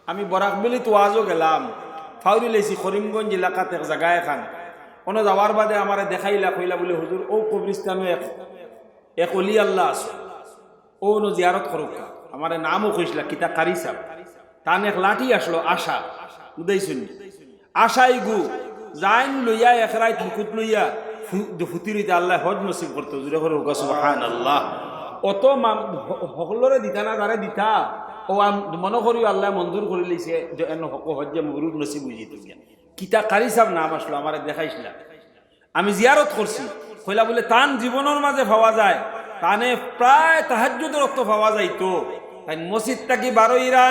আমি বরাকবেলি তো ওয়াজও গেলাম, ফাউরি লেছি করিমগঞ্জ এলাকাতে এক জায়গায় এখান কোনো যাওয়ার বাদে আমার দেখাইলা কইলা বলে হুজুর ও কবরিস্তানো এক অলি আল্লাহ আছে, ও নো জিয়ারত করুকা। আমার নামও কইসলা কিতা কারি সাহ, তান এক লাঠি আসলো আশা উদয় শুনি আশাই গু জাইন লইয়া এক রাত মুকুট লইয়া ফুতিরিতে আল্লাহ হজ নসিব করতো জুড়ে করে হুকা সুবহানাল্লাহ। অত সকলরে দিতা না তারে দিতা ও মনে করি আল্লাহ মঞ্জুর করে লইছে যে হজ্জে মবরুর নসিব বুঝিত কিতা কারি সাহ নাম আসলো আমার দেখাইছিলা। আমি জিয়ারত করছি কইলা বলে তান জীবনের মাঝে পাওয়া যায়, তানে প্রায় তাহাজ্জুদের রক্ত পাওয়া যাইতো। তাই মসজিদ থাকি বারোইরা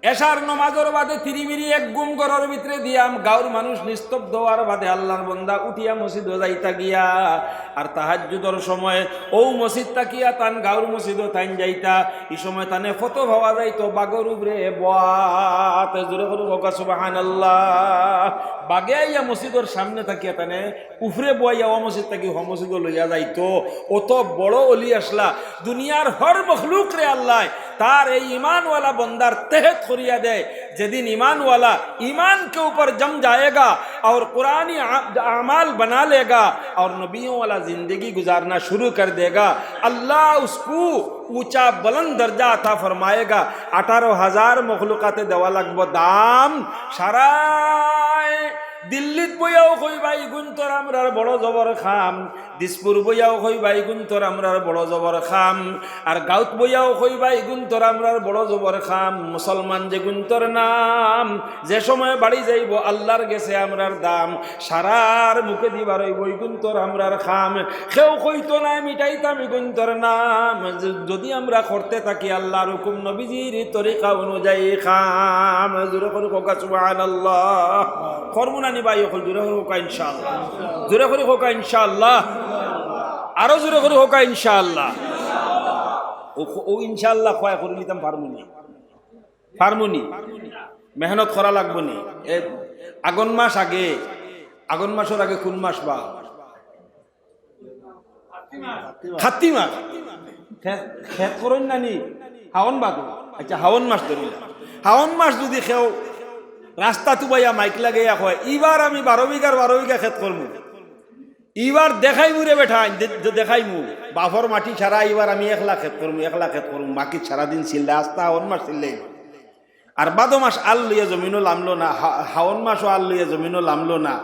এশার নমাজের বাদে তিরিমিরি এক গুম ঘরের ভিতরে দিয়াম গাঁর মানুষ নিস্তব্ধ হওয়ার বাদে আল্লাহর বন্দা উঠিয়া মসজিদ যাইতা গিয়া আর তাহাজ্জুদের সময় ও মসজিদ তাকিয়া তান গাঁর মসজিদও তাইন যাইতা। এই সময় তানে কত ভাবা যাইতো বাগর উপরে বাত জোরে করে বকা সুবহানাল্লাহ। বাগে আইয়া মসজিদের সামনে থাকিয়া তানে উফরে বইয়া ও মসজিদ থাকি হ মসজিদ লইয়া যাইতো। অত বড় অলি আসলা দুনিয়ার হর মখলুক রে আল্লাহ तार ईमान वाला बंदार तहत खुरिया दे। जदिन ईमान वाला ईमान के ऊपर जम जाएगा और कुरानी अमाल बना लेगा और नबियों वाला जिंदगी गुजारना शुरू कर देगा, अल्लाह उसको ऊंचा बुलंद दर्जा अता फरमाएगा। 18,000 मखलूकाते देवा लगबो दाम साराय दिल्लीत বইয়াও কইবাই গুন্তর আমরার বড় জবর খাম, দিসপুর বইয়াও কইবাই গুন্তর আমরার বড় জবর খাম, আর গাউত বইয়াও কইবাই গুন্তর আমরার বড় জবর খাম। মুসলমান যে গুন্তর নাম যে সময় বাড়ি যাইব আল্লাহর গেছে আমরার দাম, সারার মুখে দিবার ওই বই গুন্তর আমরার খাম। কেউ কইতো না মিটাইতাম গুন্তর নাম, যদি আমরা করতে থাকি আল্লাহর হুকুম নবীজির তরিকা অনুযায়ী খাম। জোরে করে কোকা সুবহানাল্লাহ। করমুনা নিবাই হল জোরে করে হোকা ইনশাআল্লাহ, জোরে করে হোকা ইনশাআল্লাহ, আরো জোরে করে হোকা ইনশাআল্লাহ। ও ইনশাআল্লাহ খোয়া করে নিতাম ফার্মুনি মেহনত করা লাগবো নি। আগুন মাস আগে, আগুন মাসের আগে কোন মাস বা খাতি মাস খেত করেন নানি হাওন বাদু। আচ্ছা হাওন মাস ধরিলাম, হাওন মাস যদি খেও রাস্তা তুবাইয়া মাইক লাগাইয়া কয় এবার আমি 12 বিঘা খেত করবো, এবার দেখাই মুরে বেঠাই দেখাই মু বাফর মাটি ছাড়া এবার আমি 1 লাখ খেত করবো, বাকি সারাদিন ছিললে আস্তা হাওন মাস ছিললে। আর বাদো মাস আল লইয়া জমিনও লামলো না, হাওন মাসও আল লইয়া জমিনও লামলো না,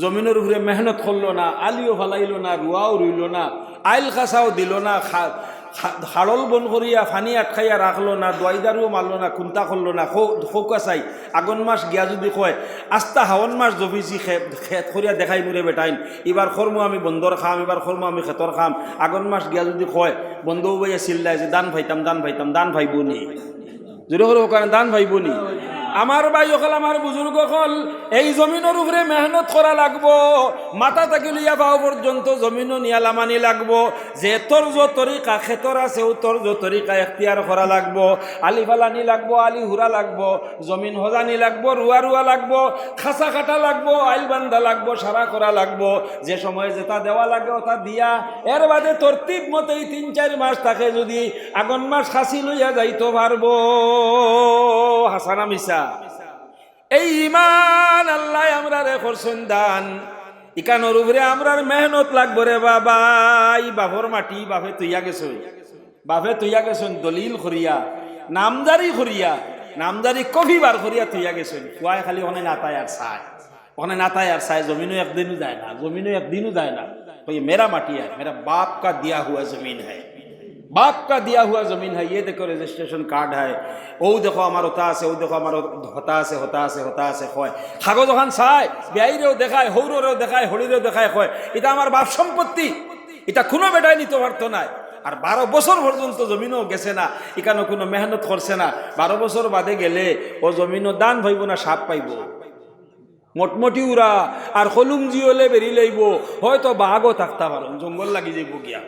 জমিনের উপরে মেহনত করলো না, আলিও ফালাইলো না, রুয়াও রইল না, আইল খাসাও দিল না, হাড়ল বন করিয়া ফানি আটকাইয়া রাখলো না, দোয়াইদারও মারলো না, খুন্তা করলো না, খোকা চাই। আগুন মাস গিয়া যদি কয় আস্তা হাওন মাস জমিছি খেত করিয়া দেখাই মুরে বেটাইন এবার খরমো আমি বন্দর খাম, এবার খরমো আমি খেতর খাম। আগুন মাস গিয়া যদি কয় বন্ধু বইয়া চিল্লায় যে দান দান ভাইব নি, জোরে করে ওখানে দান ভাইব নি। আমার ভাই হল আমার বুজুর্গ হল এই জমিনের উপরে মেহনত করা লাগবো, মাথা থেকে লইয়া পাও পর্যন্ত জমিনও নিয়া লামানি লাগবো। যে তোর যে তরিকা খেতর আছে ও তোর যে তরিকা এখতিয়ার করা লাগবো, আলি ফালানি লাগবো, আলি হুরা লাগবো, জমিন হজানি লাগবো, রুয়া লাগবো, খাসা কাটা লাগবো, আইল বান্ধা লাগবো, সারা করা লাগবো। যে সময় যেটা দেওয়া লাগে ওটা দিয়া এর বাদে তরতিব মতেই 3-4 মাস থাকে যদি আগুন মাস খাসি লইয়া যাইতো পারবো। হাসানা মিসা এই ইমান আল্লাহ আমরা রে করছেন দান, ইকানোর উপরে আমরার মেহনত লাগবো রে বাবা। এই বাপর মাটি বাপে তুইয়া গেছেন দলিল করিয়া নামজারি কফি বার করিয়া তুইয়া গেছেন। কুয়ায় খালি ওখানে নাতায় আর চায় জমিনও একদিনও যায় না। মেরা মাটি है, मेरा बाप का दिया हुआ जमीन है, बाप का दिया हुआ जमीन है, ये देखो रजिस्ट्रेशन कार्ड है, ओ देखो আমার হতা আছে, ও দেখো আমার হতা আছে কয়। কাগজ ওখান চাই বেআইরেও দেখায়, হৌরেও দেখায়, হলিরেও দেখায়, কয় এটা আমার বাপ সম্পত্তি, এটা কোনো বেটাই নিতে পারতো না। আর 12 বছর পর্যন্ত জমিনও গেছে না, এখানে কোনো মেহনত করছে না। 12 বছর বাদে গেলে ও জমিনও দান ভাইব না সাপ পাইব। মটমটি উড়া আর হলুম জিওলে বেরি লইব হয়তো বাঘও থাকতে পারো জঙ্গল লাগি যাইব গিয়া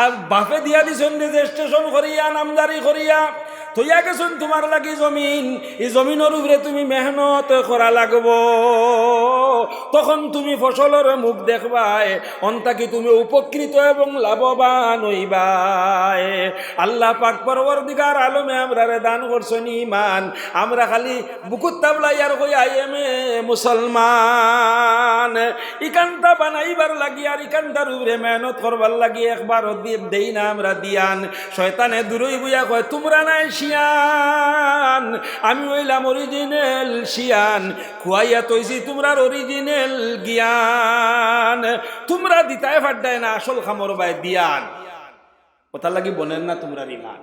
আর বাপে দিয়া দিছেন রেজিস্ট্রেশন করিয়া নামজারি করিয়া তৈয়া গেছেন তোমার লাগি জমিন এই জমিনের উপরে তুমি মেহনত করা লাগব তখন তুমি ফসলের মুখ দেখবাই অন্তাকি তুমি উপকৃত এবং লাভবান হইবাই আল্লাহ পাক পরবর্তীকার আলমে আমরা দান করছেন ইমান আমরা খালি বুকুত তাবলাইয়ার কই আইএমএ মুসলমান ইকানটা বানাইবার লাগি আর ইকানটার উপরে মেহনত করবার লাগি একবার দেই না আমরা দিয়ান শয়তানে দূরই বুয়া কয় তোমরা নাই শিয়ান আমি হইলাম অরিজিনাল শিয়ান খুয়াইয়া তৈছি তোমরার অরিজিনাল জ্ঞান তোমরা দিতায় ফাড্ডায় না আসল খামর বাই দিয়ান ওটার লাগি বনেন না তোমরা ইমান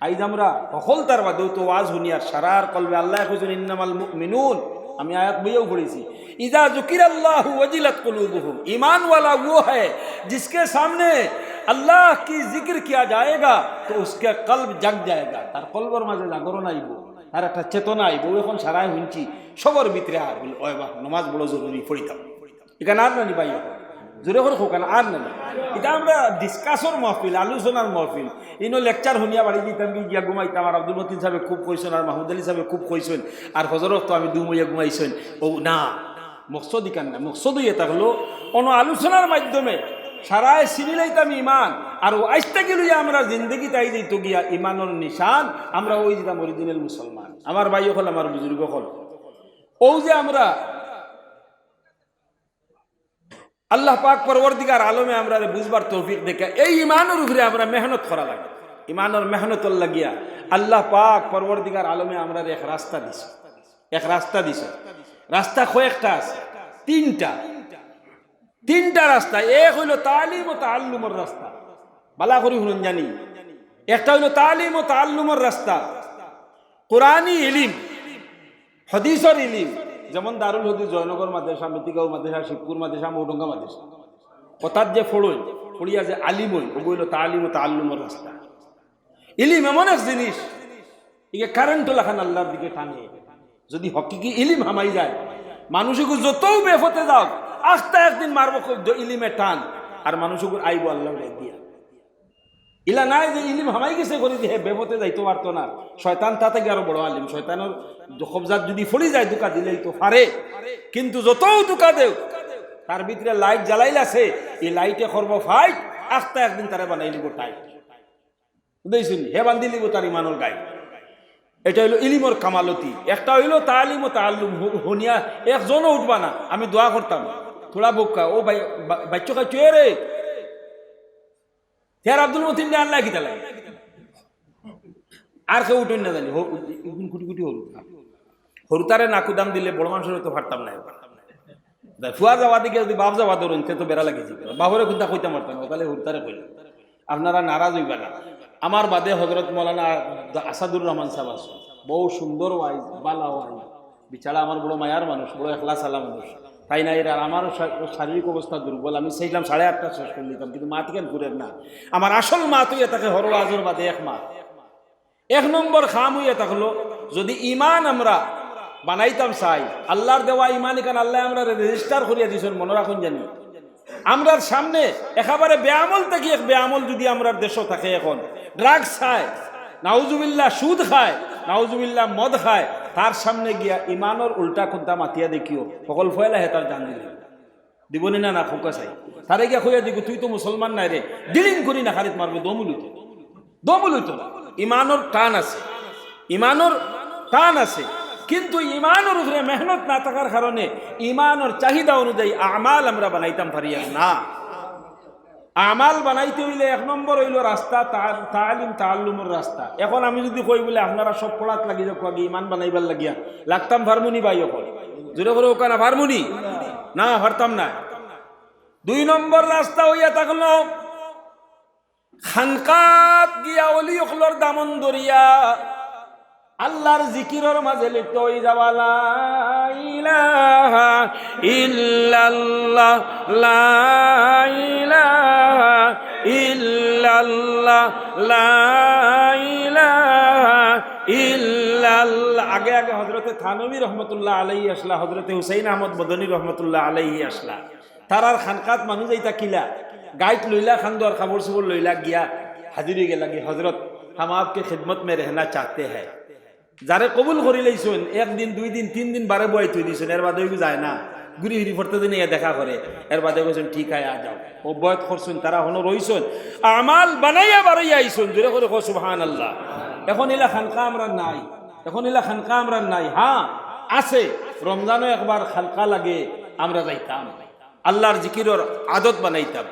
আইজ আমরা সকল তার বাদেও তো ওয়াজ হুনিয়ার সারার কলবে আল্লাহ কইছেন ইন্নামাল মুমিনুন আমি আয়াত বইও পড়েছি ইজা যুকিরাল্লাহু ওয়াজিলাত কুলুবুহুম ईमान वाला वो है जिसके सामने अल्लाह की जिक्र किया जाएगा तो उसके कल्ब जग जाएगा तार कल्बर माঝে জাগরণ আইব আর একটা চেতনা আইব এখন সারাই হুনছি সবার ভিতরে আর বল ওই বাহ নামাজ বড় জরুরি পড়িতাম এখানে আর নানি ভাই জোরে করে হোকান আর নানি এটা আমরা ডিসকাসর মাহফিল আলোচনার মাহফিল ইনো লেকচার শুনিয়া বাড়ি দিতাম গিয়া ঘুমাইতাম আর আব্দুল মতিন সাহেব খুব কইছেন আর মাহমুদ আলী সাহেব খুব কইছেন আর হজরত তো আমি দুমইয়া ঘুমাইছেন ও না মকসদ ইকান না মকসদ ইয়ে থাকলো অন্য আলোচনার মাধ্যমে সারায় চিনিলাইতাম ইমান আর আইসটা গেলুইয়া আমরা জিন্দগি তাই যেত গিয়া ইমানের নিশান আমরা ওই যেতাম অরিজিনাল মুসলমান আমার ভাই হল আমার বুজুর্গ হল ও যে আমরা আল্লাহ পাক পরবর্তীকার আলমে আমরা বুঝবার তৌফিক দেখে এই ইমানের উপরে আমরা মেহনত করা লাগে ইমানের মেহনতর লাগিয়া আল্লাহ পাক পরবর্তীকার আলমে আমরা এক রাস্তা দিছে রাস্তা কয়েকটা আছে তিনটা রাস্তা এক হইল তালিম ও তাআল্লুমের রাস্তা বালা করি শুনুন জানি একটা হইল তালিম ও তাআল্লুমের রাস্তা কোরআনী ইলম হাদিসের ইলম যেমন দারুল হদিস জয়নগর মাদ্রাসা মেতিগাঁও মাদ্রাসা শিবপুর মাদ্রাসা মৌডঙ্গা মাদ্রাসা কথার যে ফড়িয়া যে আলিম হইল ওগুলো তালিম ও তাআল্লুমের রাস্তা ইলম এমন এক জিনিস ইকে কারেন্ট লাখান আল্লাহর দিকে টানে যদি হকিকি ইলিম হামাই যায় মানুষকে যত বেফতে যাও আস্তে একদিন মারবো খুব ইলিমে টান আর মানুষকে আইব আল্লাহ দিয়া ইলা নাই যে ইলিম হামাই গেছে করে দিয়ে বেফতে যাইতে পারতো না শয়তান তা থেকে আরো বড় আলিম শয়তানের কবজাত যদি ফড়ি যায় দুকা দিলেই তো পারে কিন্তু যত দুকা দেও তার ভিতরে লাইট জ্বালাইলাছে এই লাইটে করবো ফাইট আস্তে একদিন তারা বানাই লিব টাইট বুঝেছেন হে বান্ধি লিব তার ইমানের গায়ে এটা হইল ইলিমর কামালতি একটা হইল তালিম ও তাআল্লুম হনিয়া একজনও উঠবা না আমি দোয়া করতাম থোড়া বোকা ও ভাই বাচ্চা কাচ্চু রে হের আব্দুল মতিন নে আল্লাহ কিতা লাগে আর কেউ উঠুন না জানি কুটি কুটি হরু তারে নাকুদাম দিলে বড় মানুষের তো পারতাম না ফুয়া যাওয়া দিকে যদি বাপ যাওয়া ধরুন সে তো বেড়া লাগিয়েছি বাবরে কিন্তু কইতে পারতাম না তাহলে হরু তারে কইলাম আপনারা নারাজ হইবা না আমার বাদে হজরত মৌলানা আসাদুর রহমান সাহেব আছে বহু সুন্দর ওয়াইজ বালা ওয়াইজ বিছাড়া আমার বড় মায়ার মানুষ বড় একলা সালা মানুষ তাই না এরা আমারও শারীরিক অবস্থা দুর্বল আমি চাইলাম 8:30 শেষ করে নিতাম কিন্তু মা থেকে ঘুরেন না আমার আসল মা তুই তাকে হর আজর বাদে এক মা এক নম্বর খাম হইয়া থাকলো যদি ইমান আমরা বানাইতাম চাই আল্লাহর দেওয়া ইমান এখানে আল্লাহ আমরা রেজিস্টার করিয়া দিয়েছেন মনে রাখুন জানি আমরার সামনে একেবারে বেআমল থেকে এক বেআমল যদি আমরার দেশও থাকে এখন ড্রাগস খায় নাউজুবিল্লাহ সুদ খায় নাউজুবিল্লাহ মদ খায় তার সামনে গিয়া ইমানের উল্টা খুদ্া মাতিয়া দেখিও সকল ফয়লা হে তার জান দিলে দিবনি না না ফোকা চাই তারে গিয়া কইয়া দিগো তুই তো মুসলমান নাই রে ডিলিং করি না খারিত মারবে দমুলিত ইমানের টান আছে কিন্তু ইমানের উপরে মেহনত না থাকার কারণে ইমানের চাহিদা অনুযায়ী আমাল আমরা বানাইতাম পারি না আমাল বানাইতে হইলে এক নম্বর হইল রাস্তা তালিম তাআল্লুমের রাস্তা এখন আমি যদি কই বলে আপনারা সব পড়াত লাগি যাক আগে ইমান বানাইবার লাগিয়া লাগতাম ফার্মুনি ভাই এখন জোরে করে ওখানে ফার্মুনি না পারতাম না 2 নম্বর রাস্তা হইয়া থাকলো খানকাত গিয়া ওলি ওখলর দামন দরিয়া আল্লাহর জিকিরের মাঝে লিপ্ত হয়ে যাওয়া লা ইলাহা ইল্লাল্লাহ লা ইলাহা ইল্লাল্লাহ লা ইলাহা ইল্লাল্লাহ আল আগে আগে হজরতে থানবী রহমতুল্লাহ আলাইহি আসলা, হজরতে হুসাইন আহমদ মদনী রহমতুল্লাহ আলাইহি আসলা। তারার খানকাত মানুষ যাইতা কিলা গাইত লইলা খান্দর খাবর সুবর লইলা গিয়া হাজিরি গেলা গিয়ে হজরত हम आपके खिदमत में रहना चाहते हैं। যারে কবুল করি লইছুন একদিন দুই দিন তিন দিন বারে বই থই দিছুন, এর বাদে যায় না, ঘুরি ফিরি ফরতে দিন দেখা করে, এর বাদে কইছুন ঠিক আয় আ যাও, ও বয়ত করছুন, তারা হনো রইছুন, আমাল বানাইয়া বাড়াইয়া আইছুন, জোরে করে কো সুবহানাল্লাহ। এখন ইলা খানকা আমরা নাই, এখন ইলা খানকা আমরা নাই। হ্যাঁ আছে, রমজানও একবার খানকা লাগে আমরা যাইতাম, আল্লাহর জিকিরের আদত বানাইতাম।